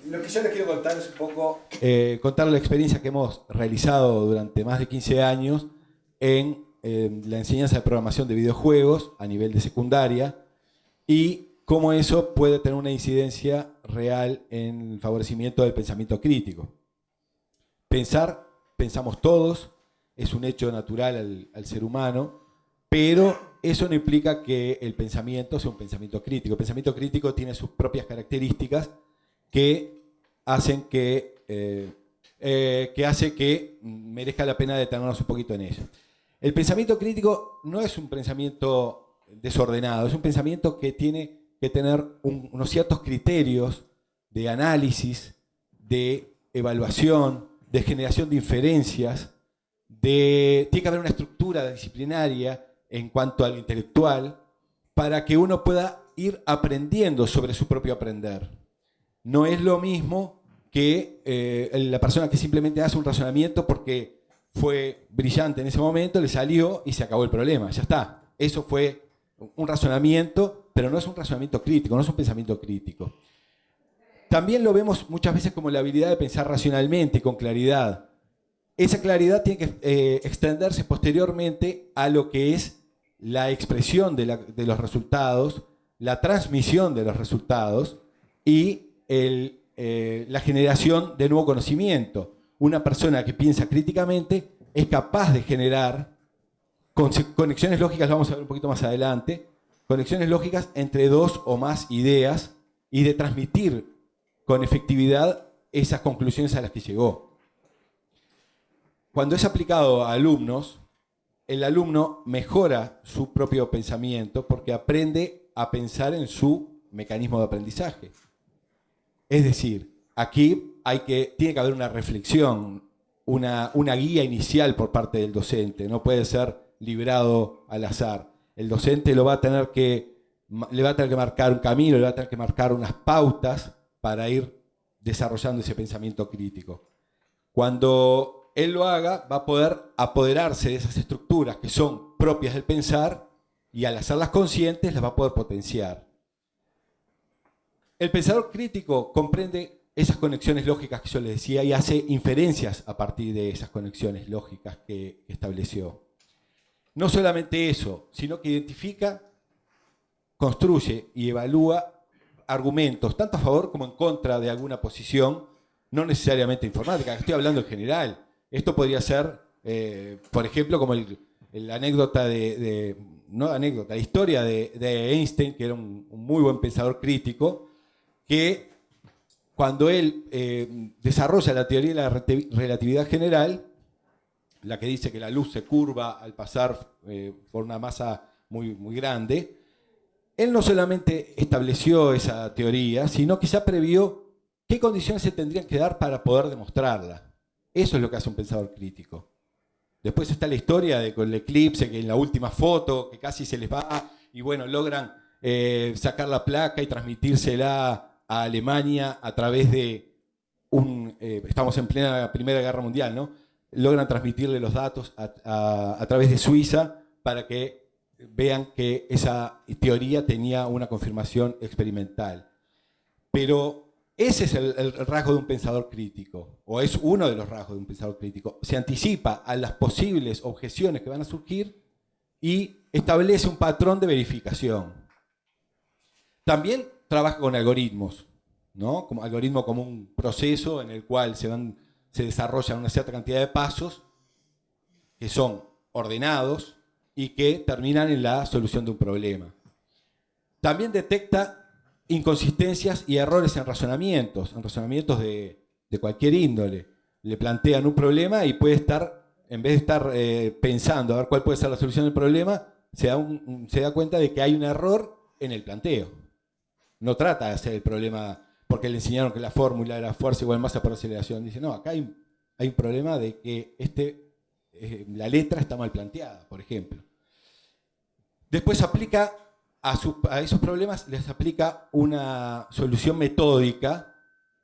Lo que yo les quiero contar es un poco, contar la experiencia que hemos realizado durante más de 15 años en la enseñanza de programación de videojuegos a nivel de secundaria y cómo eso puede tener una incidencia real en el favorecimiento del pensamiento crítico. Pensamos todos, es un hecho natural al ser humano, pero eso no implica que el pensamiento sea un pensamiento crítico. El pensamiento crítico tiene sus propias características que hacen que hace que merezca la pena detenernos un poquito en ello. El pensamiento crítico no es un pensamiento desordenado, es un pensamiento que tiene que tener unos ciertos criterios de análisis, de evaluación, de generación de inferencias, tiene que haber una estructura disciplinaria en cuanto al intelectual para que uno pueda ir aprendiendo sobre su propio aprender. No es lo mismo que la persona que simplemente hace un razonamiento porque fue brillante en ese momento, le salió y se acabó el problema, ya está. Eso fue un razonamiento, pero no es un razonamiento crítico, no es un pensamiento crítico. También lo vemos muchas veces como la habilidad de pensar racionalmente y con claridad. Esa claridad tiene que extenderse posteriormente a lo que es la expresión de los resultados, la transmisión de los resultados y la generación de nuevo conocimiento. Una persona que piensa críticamente es capaz de generar conexiones lógicas, lo vamos a ver un poquito más adelante, conexiones lógicas entre dos o más ideas y de transmitir con efectividad esas conclusiones a las que llegó. Cuando es aplicado a alumnos, el alumno mejora su propio pensamiento porque aprende a pensar en su mecanismo de aprendizaje. Es decir, aquí tiene que haber una reflexión, una guía inicial por parte del docente, no puede ser librado al azar. El docente le va a tener que marcar un camino, le va a tener que marcar unas pautas para ir desarrollando ese pensamiento crítico. Cuando él lo haga, va a poder apoderarse de esas estructuras que son propias del pensar y al hacerlas conscientes las va a poder potenciar. El pensador crítico comprende esas conexiones lógicas que yo les decía y hace inferencias a partir de esas conexiones lógicas que estableció. No solamente eso, sino que identifica, construye y evalúa argumentos, tanto a favor como en contra de alguna posición, no necesariamente informática, estoy hablando en general. Esto podría ser, por ejemplo, como la anécdota la historia de Einstein, que era un muy buen pensador crítico, que cuando él desarrolla la teoría de la relatividad general, la que dice que la luz se curva al pasar por una masa muy, muy grande, él no solamente estableció esa teoría, sino que ya previó qué condiciones se tendrían que dar para poder demostrarla. Eso es lo que hace un pensador crítico. Después está la historia con el eclipse, que en la última foto, que casi se les va, y bueno, logran sacar la placa y transmitírsela a Alemania a través de estamos en plena Primera Guerra Mundial, ¿no? Logran transmitirle los datos a través de Suiza para que vean que esa teoría tenía una confirmación experimental. Pero ese es el rasgo de un pensador crítico, o es uno de los rasgos de un pensador crítico. Se anticipa a las posibles objeciones que van a surgir y establece un patrón de verificación. También trabaja con algoritmos, ¿no? Como algoritmo como un proceso en el cual se desarrollan una cierta cantidad de pasos que son ordenados y que terminan en la solución de un problema. También detecta inconsistencias y errores en razonamientos de cualquier índole. Le plantean un problema y puede estar, en vez de estar pensando a ver cuál puede ser la solución del problema, se da cuenta de que hay un error en el planteo. No trata de hacer el problema porque le enseñaron que la fórmula era fuerza igual masa por aceleración. Dice, no, acá hay un problema de que la letra está mal planteada, por ejemplo. Después aplica a esos problemas, les aplica una solución metódica,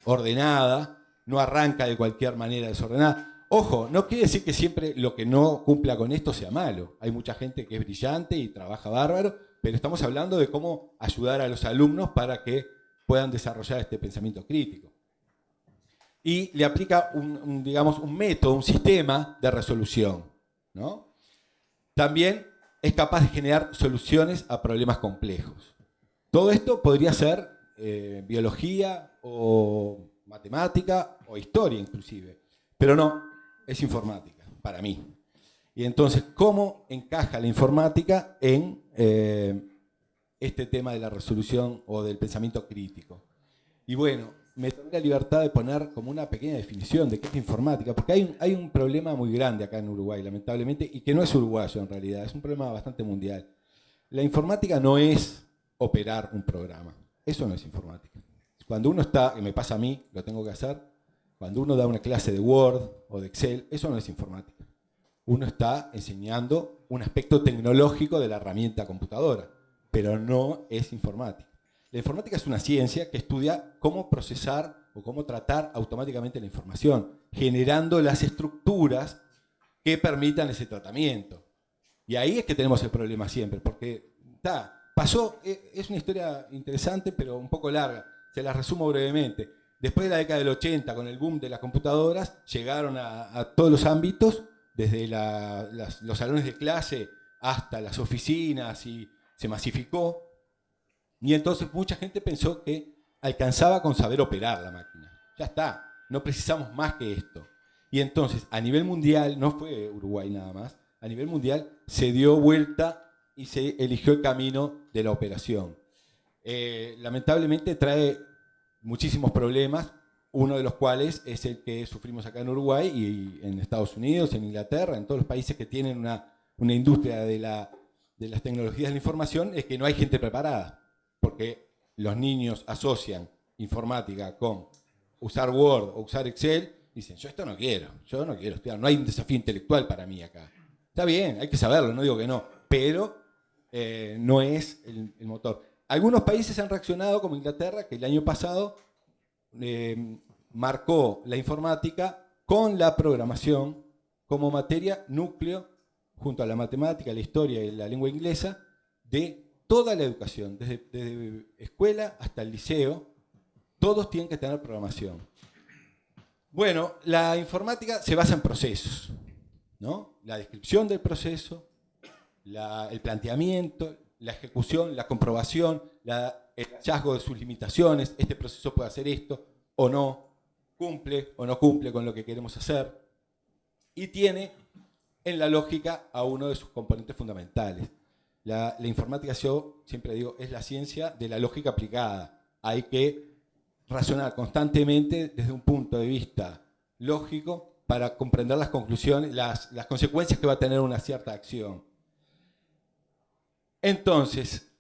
ordenada, no arranca de cualquier manera desordenada. Ojo, no quiere decir que siempre lo que no cumpla con esto sea malo. Hay mucha gente que es brillante y trabaja bárbaro, pero estamos hablando de cómo ayudar a los alumnos para que puedan desarrollar este pensamiento crítico. y le aplica digamos, un método, un sistema de resolución, ¿no? También es capaz de generar soluciones a problemas complejos. Todo esto podría ser biología o matemática o historia inclusive, pero no, es informática, para mí. Y entonces, ¿cómo encaja la informática en este tema de la resolución o del pensamiento crítico? Y bueno, me tomé la libertad de poner como una pequeña definición de qué es informática, porque hay un problema muy grande acá en Uruguay, lamentablemente, y que no es uruguayo en realidad, es un problema bastante mundial. La informática no es operar un programa, eso no es informática. Cuando uno está, que me pasa a mí, lo tengo que hacer, cuando uno da una clase de Word o de Excel, eso no es informática. Uno está enseñando un aspecto tecnológico de la herramienta computadora, pero no es informática. La informática es una ciencia que estudia cómo procesar o cómo tratar automáticamente la información, generando las estructuras que permitan ese tratamiento. Y ahí es que tenemos el problema siempre, porque pasó, es una historia interesante, pero un poco larga. Se las resumo brevemente. Después de la década del 80, con el boom de las computadoras, llegaron a todos los ámbitos, desde los salones de clase hasta las oficinas, y se masificó. Y entonces mucha gente pensó que alcanzaba con saber operar la máquina. Ya está, no precisamos más que esto. Y entonces, a nivel mundial, no fue Uruguay nada más, a nivel mundial se dio vuelta y se eligió el camino de la operación. Lamentablemente trae muchísimos problemas, uno de los cuales es el que sufrimos acá en Uruguay y en Estados Unidos, en Inglaterra, en todos los países que tienen una industria de las tecnologías de la información, es que no hay gente preparada, porque los niños asocian informática con usar Word o usar Excel, y dicen, yo no quiero estudiar, no hay un desafío intelectual para mí acá. Está bien, hay que saberlo, no digo que no, pero no es el motor. Algunos países han reaccionado, como Inglaterra, que el año pasado marcó la informática con la programación como materia núcleo, junto a la matemática, la historia y la lengua inglesa, de toda la educación, desde escuela hasta el liceo, todos tienen que tener programación. Bueno, la informática se basa en procesos, ¿no? La descripción del proceso, el planteamiento, la ejecución, la comprobación, el hallazgo de sus limitaciones, este proceso puede hacer esto o no, cumple o no cumple con lo que queremos hacer, y tiene en la lógica a uno de sus componentes fundamentales. La informática, yo siempre digo, es la ciencia de la lógica aplicada. Hay que razonar constantemente desde un punto de vista lógico para comprender las conclusiones, las consecuencias que va a tener una cierta acción. Entonces,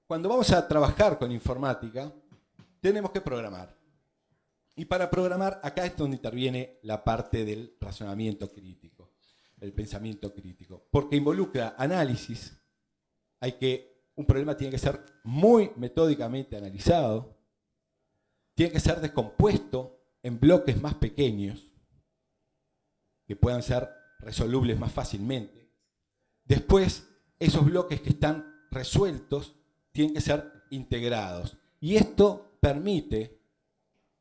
cuando vamos a trabajar con informática, tenemos que programar. Y para programar, acá es donde interviene la parte del razonamiento crítico, el pensamiento crítico, porque involucra análisis. Un problema tiene que ser muy metódicamente analizado, tiene que ser descompuesto en bloques más pequeños, que puedan ser resolubles más fácilmente. Después, esos bloques que están resueltos tienen que ser integrados. Y esto permite,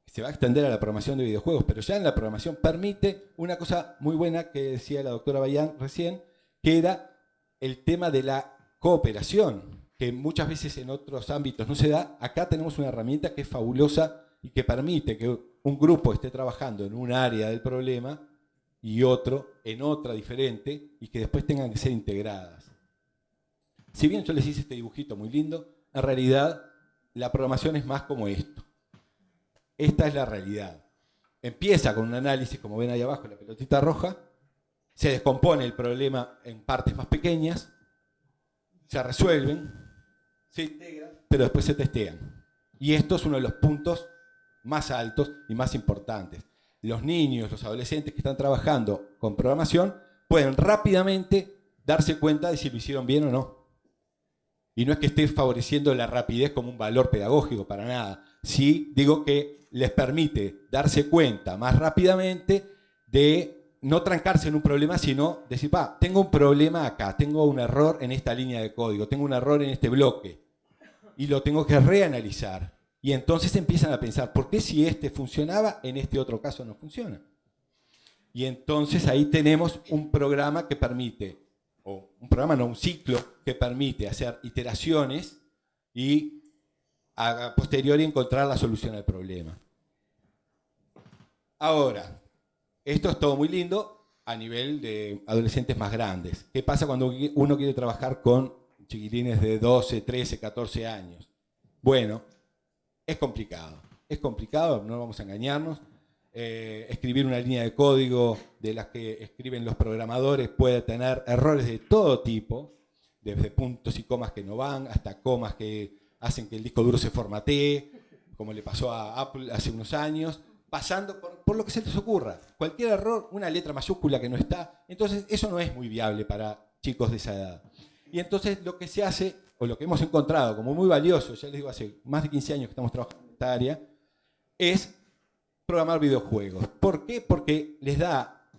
se va a extender a la programación de videojuegos, pero ya en la programación permite una cosa muy buena que decía la doctora Bayán recién, que era el tema de la cooperación, que muchas veces en otros ámbitos no se da. Acá tenemos una herramienta que es fabulosa y que permite que un grupo esté trabajando en un área del problema y otro en otra diferente, y que después tengan que ser integradas. Si bien yo les hice este dibujito muy lindo, en realidad la programación es más como esto. Esta es la realidad. Empieza con un análisis, como ven ahí abajo, la pelotita roja, se descompone el problema en partes más pequeñas, se resuelven, se integran, pero después se testean. Y esto es uno de los puntos más altos y más importantes. Los niños, los adolescentes que están trabajando con programación pueden rápidamente darse cuenta de si lo hicieron bien o no. Y no es que esté favoreciendo la rapidez como un valor pedagógico, para nada. Sí digo que les permite darse cuenta más rápidamente de no trancarse en un problema, sino decir, tengo un problema acá, tengo un error en esta línea de código, tengo un error en este bloque, y lo tengo que reanalizar. Y entonces empiezan a pensar, ¿por qué si este funcionaba, en este otro caso no funciona? Y entonces ahí tenemos un programa que permite, o un programa no, un ciclo que permite hacer iteraciones y a posteriori encontrar la solución al problema. Ahora, esto es todo muy lindo a nivel de adolescentes más grandes. ¿Qué pasa cuando uno quiere trabajar con chiquilines de 12, 13, 14 años? Bueno, es complicado, no vamos a engañarnos. Escribir una línea de código de las que escriben los programadores puede tener errores de todo tipo, desde puntos y comas que no van, hasta comas que hacen que el disco duro se formatee, como le pasó a Apple hace unos años, pasando por lo que se les ocurra. Cualquier error, una letra mayúscula que no está, entonces eso no es muy viable para chicos de esa edad. Y entonces lo que se hace, o lo que hemos encontrado como muy valioso, ya les digo, hace más de 15 años que estamos trabajando en esta área, es programar videojuegos. ¿Por qué? Porque les da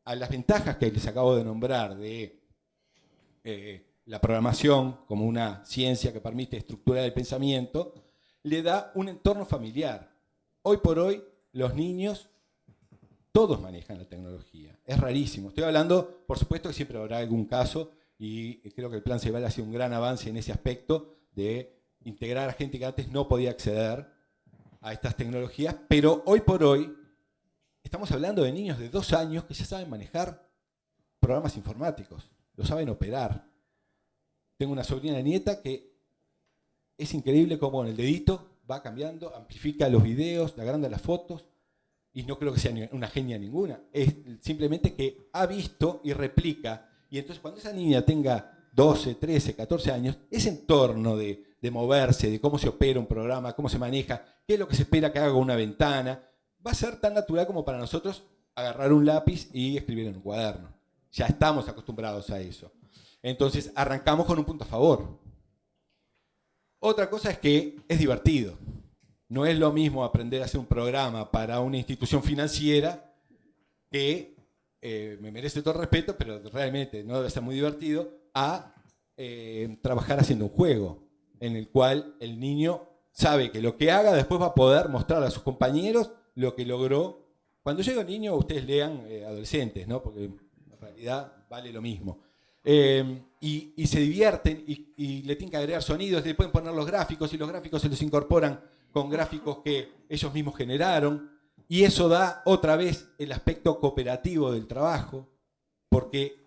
a las ventajas que les acabo de nombrar de la programación como una ciencia que permite estructurar el pensamiento, le da un entorno familiar. Hoy por hoy, los niños, todos manejan la tecnología. Es rarísimo. Estoy hablando, por supuesto que siempre habrá algún caso, y creo que el Plan Ceibal ha sido un gran avance en ese aspecto de integrar a gente que antes no podía acceder a estas tecnologías, pero hoy por hoy estamos hablando de niños de 2 años que ya saben manejar programas informáticos, lo saben operar. Tengo una sobrina nieta que es increíble cómo en el dedito va cambiando, amplifica los videos, agranda las fotos, y no creo que sea una genia ninguna, es simplemente que ha visto y replica, y entonces cuando esa niña tenga 12, 13, 14 años, ese entorno de moverse, de cómo se opera un programa, cómo se maneja, qué es lo que se espera que haga con una ventana, va a ser tan natural como para nosotros agarrar un lápiz y escribir en un cuaderno. Ya estamos acostumbrados a eso. Entonces arrancamos con un punto a favor. Otra cosa es que es divertido. No es lo mismo aprender a hacer un programa para una institución financiera que me merece todo el respeto, pero realmente no debe ser muy divertido, a trabajar haciendo un juego en el cual el niño sabe que lo que haga después va a poder mostrar a sus compañeros lo que logró. Cuando yo digo niño, ustedes lean adolescentes, ¿no? Porque en realidad vale lo mismo. Y se divierten y le tienen que agregar sonidos, le pueden poner los gráficos y los gráficos se los incorporan con gráficos que ellos mismos generaron, y eso da otra vez el aspecto cooperativo del trabajo, porque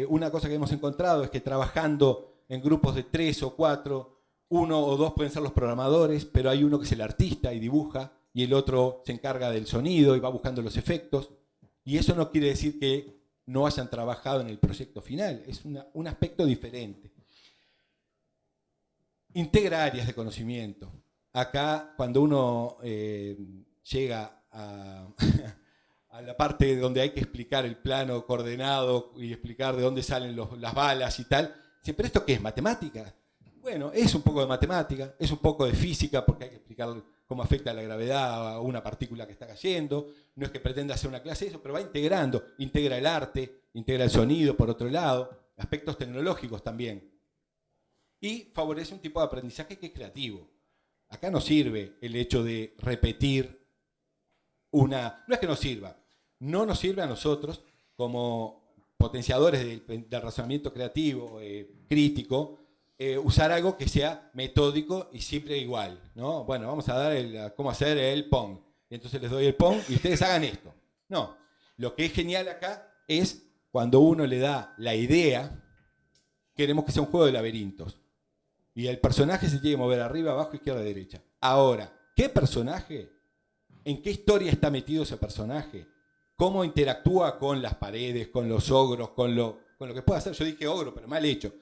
una cosa que hemos encontrado es que trabajando en grupos de 3 o 4, 1 o 2 pueden ser los programadores, pero hay uno que es el artista y dibuja, y el otro se encarga del sonido y va buscando los efectos, y eso no quiere decir que no hayan trabajado en el proyecto final, es un aspecto diferente. Integra áreas de conocimiento. Acá, cuando uno llega a la parte donde hay que explicar el plano coordenado y explicar de dónde salen las balas y tal, ¿pero esto qué es? ¿Matemática? Bueno, es un poco de matemática, es un poco de física, porque hay que explicar cómo afecta la gravedad a una partícula que está cayendo. No es que pretenda hacer una clase de eso, pero va integrando. Integra el arte, integra el sonido, por otro lado, aspectos tecnológicos también. Y favorece un tipo de aprendizaje que es creativo. Acá no sirve el hecho de repetir una... No es que no sirva, no nos sirve a nosotros como potenciadores del razonamiento creativo, crítico, usar algo que sea metódico y siempre igual, ¿no? Bueno, vamos a dar cómo hacer el Pong. Y entonces les doy el Pong y ustedes hagan esto. No, lo que es genial acá es cuando uno le da la idea, queremos que sea un juego de laberintos. Y el personaje se tiene que mover arriba, abajo, izquierda, derecha. Ahora, ¿qué personaje? ¿En qué historia está metido ese personaje? ¿Cómo interactúa con las paredes, con los ogros, con lo que pueda hacer? Yo dije ogro, pero mal hecho.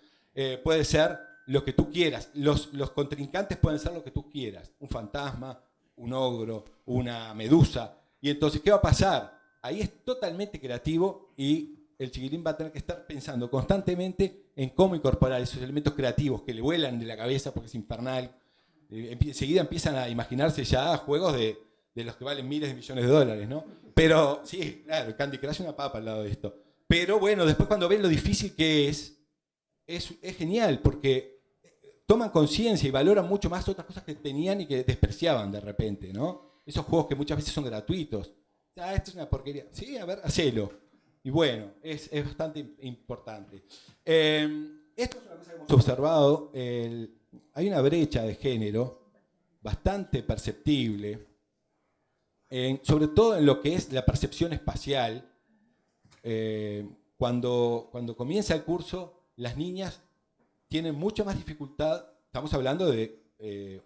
Puede ser lo que tú quieras. Los contrincantes pueden ser lo que tú quieras. Un fantasma, un ogro, una medusa. Y entonces, ¿qué va a pasar? Ahí es totalmente creativo y el chiquilín va a tener que estar pensando constantemente en cómo incorporar esos elementos creativos que le vuelan de la cabeza porque es infernal. Enseguida empiezan a imaginarse ya juegos de los que valen miles de millones de dólares, ¿no? Pero, sí, claro, Candy Crush es una papa al lado de esto. Pero bueno, después cuando ven lo difícil que es genial, porque toman conciencia y valoran mucho más otras cosas que tenían y que despreciaban de repente, ¿no? Esos juegos que muchas veces son gratuitos. Ah, esto es una porquería. Sí, a ver, hacelo. Y bueno, es bastante importante. Esto es una cosa que hemos observado. Hay una brecha de género bastante perceptible, sobre todo en lo que es la percepción espacial. Cuando comienza el curso, las niñas tienen mucha más dificultad. Estamos hablando de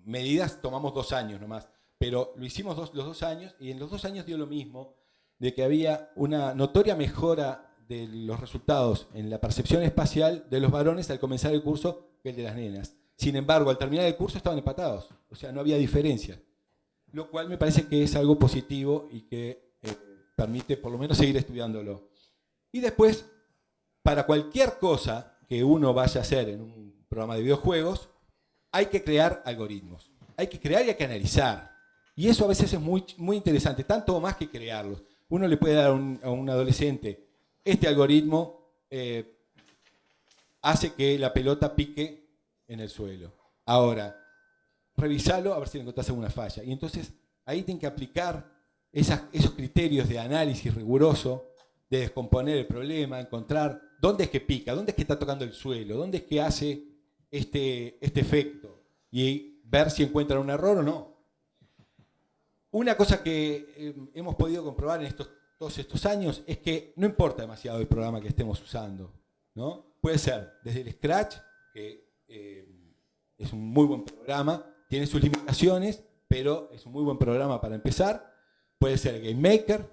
medidas, tomamos 2 años nomás, pero lo hicimos los 2 años, y en los 2 años dio lo mismo, de que había una notoria mejora de los resultados en la percepción espacial de los varones al comenzar el curso que el de las nenas. Sin embargo, al terminar el curso estaban empatados, o sea, no había diferencia, lo cual me parece que es algo positivo y que permite por lo menos seguir estudiándolo. Y después, para cualquier cosa que uno vaya a hacer en un programa de videojuegos, hay que crear algoritmos. Hay que crear y hay que analizar. Y eso a veces es muy, muy interesante, tanto o más que crearlos. Uno le puede dar a un adolescente, este algoritmo hace que la pelota pique en el suelo. Ahora, revisalo a ver si le encontrás alguna falla. Y entonces ahí tienen que aplicar esos criterios de análisis riguroso, de descomponer el problema, encontrar dónde es que pica, dónde es que está tocando el suelo, dónde es que hace este efecto, y ver si encuentran un error o no. Una cosa que hemos podido comprobar en todos estos años es que no importa demasiado el programa que estemos usando, ¿no? Puede ser desde el Scratch, que es un muy buen programa, tiene sus limitaciones, pero es un muy buen programa para empezar. Puede ser Game Maker,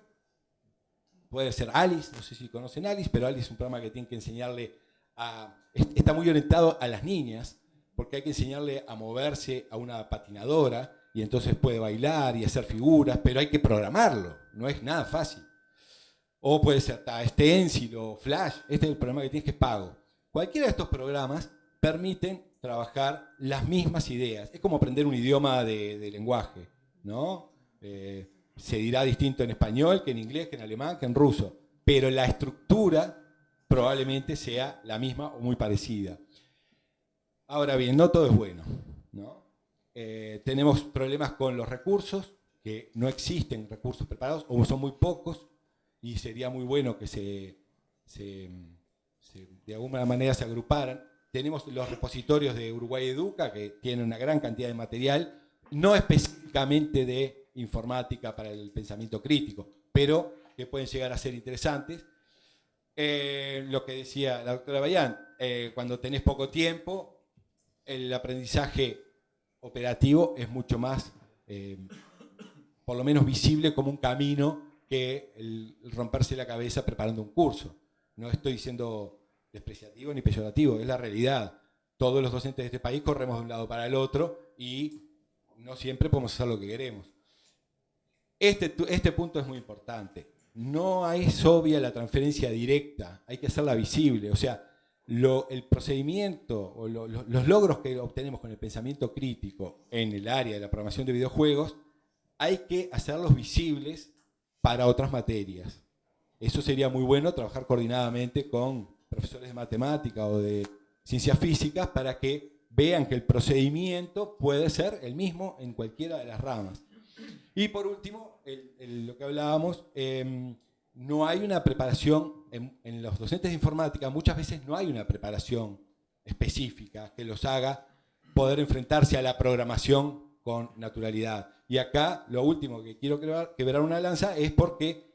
puede ser Alice, no sé si conocen Alice, pero Alice es un programa que tiene que enseñarle está muy orientado a las niñas, porque hay que enseñarle a moverse a una patinadora, y entonces puede bailar y hacer figuras, pero hay que programarlo, no es nada fácil. O puede ser Stencil o Flash, este es el programa que tienes, que es pago. Cualquiera de estos programas permiten trabajar las mismas ideas. Es como aprender un idioma de lenguaje, ¿no? Se dirá distinto en español que en inglés, que en alemán, que en ruso, pero la estructura probablemente sea la misma o muy parecida. Ahora bien, no todo es bueno, ¿no? Tenemos problemas con los recursos, que no existen recursos preparados o son muy pocos, y sería muy bueno que de alguna manera se agruparan. Tenemos los repositorios de Uruguay Educa, que tienen una gran cantidad de material, no específicamente de informática para el pensamiento crítico, pero que pueden llegar a ser interesantes. Lo que decía la doctora Bayán, cuando tenés poco tiempo, el aprendizaje operativo es mucho más, por lo menos visible como un camino, que el romperse la cabeza preparando un curso. No estoy diciendo despreciativo ni peyorativo, es la realidad. Todos los docentes de este país corremos de un lado para el otro y no siempre podemos hacer lo que queremos. Este punto es muy importante. No es obvia la transferencia directa, hay que hacerla visible. O sea, el procedimiento o los logros que obtenemos con el pensamiento crítico en el área de la programación de videojuegos, hay que hacerlos visibles para otras materias. Eso sería muy bueno, trabajar coordinadamente con profesores de matemática o de ciencias físicas para que vean que el procedimiento puede ser el mismo en cualquiera de las ramas. Y por último, lo que hablábamos, no hay una preparación, en los docentes de informática muchas veces no hay una preparación específica que los haga poder enfrentarse a la programación con naturalidad. Y acá lo último que quiero quebrar una lanza es porque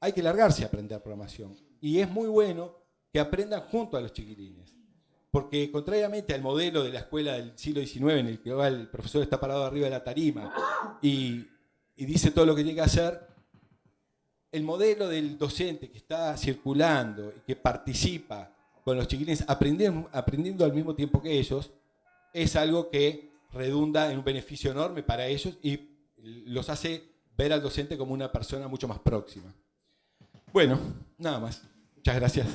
hay que largarse a aprender programación. Y es muy bueno que aprendan junto a los chiquilines. Porque contrariamente al modelo de la escuela del siglo XIX, en el que el profesor está parado arriba de la tarima y dice todo lo que tiene que hacer, el modelo del docente que está circulando y que participa con los chiquilines aprendiendo al mismo tiempo que ellos, es algo que redunda en un beneficio enorme para ellos y los hace ver al docente como una persona mucho más próxima. Bueno, nada más. Muchas gracias.